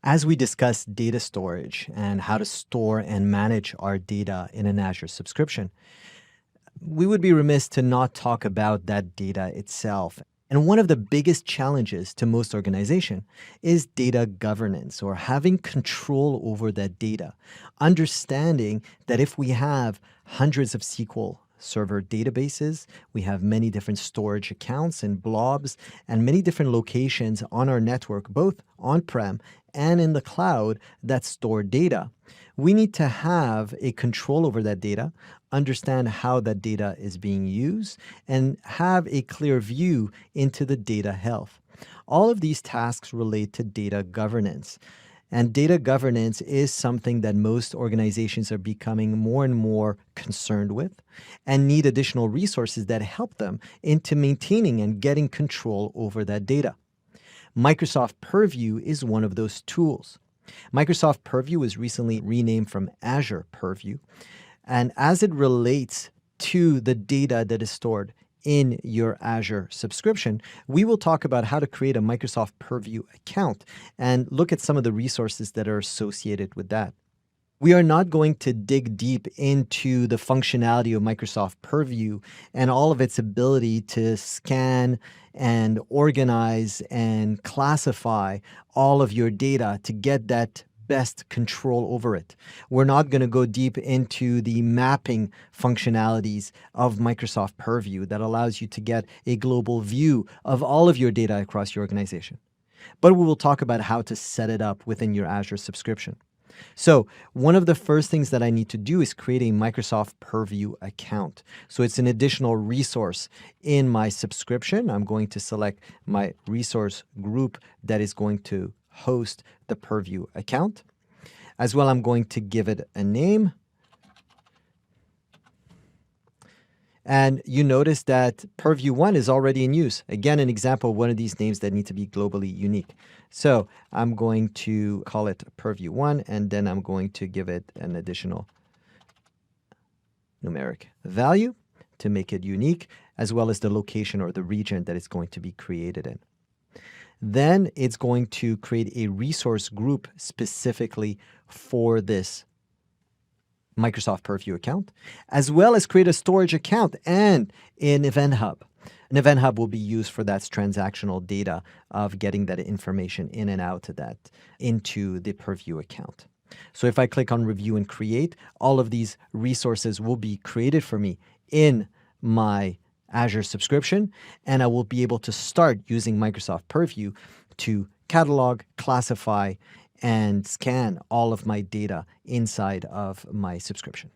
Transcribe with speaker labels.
Speaker 1: As we discuss data storage and how to store and manage our data in an Azure subscription, we would be remiss to not talk about that data itself. And one of the biggest challenges to most organization is data governance, or having control over that data. Understanding that if we have hundreds of SQL server databases, we have many different storage accounts and blobs and many different locations on our network, both on-prem and in the cloud, that store data. We need to have a control over that data, understand how that data is being used, and have a clear view into the data health. All of these tasks relate to data governance. And data governance is something that most organizations are becoming more and more concerned with and need additional resources that help them into maintaining and getting control over that data. Microsoft Purview is one of those tools. Microsoft Purview was recently renamed from Azure Purview. And as it relates to the data that is stored in your Azure subscription, we will talk about how to create a Microsoft Purview account and look at some of the resources that are associated with that. We are not going to dig deep into the functionality of Microsoft Purview and all of its ability to scan and organize and classify all of your data to get that best control over it. We're not going to go deep into the mapping functionalities of Microsoft Purview that allows you to get a global view of all of your data across your organization. But we will talk about how to set it up within your Azure subscription. So one of the first things that I need to do is create a Microsoft Purview account. So it's an additional resource in my subscription. I'm going to select my resource group that is going to host the Purview account. As well, I'm going to give it a name. And you notice that Purview 1 is already in use. Again, an example of one of these names that need to be globally unique. So I'm going to call it Purview 1, and then I'm going to give it an additional numeric value to make it unique, as well as the location or the region that it's going to be created in. Then it's going to create a resource group specifically for this Microsoft Purview account, as well as create a storage account and an Event Hub. An Event Hub will be used for that transactional data of getting that information in and out of that into the Purview account. So if I click on Review and Create, all of these resources will be created for me in my Azure subscription, and I will be able to start using Microsoft Purview to catalog, classify, and scan all of my data inside of my subscription.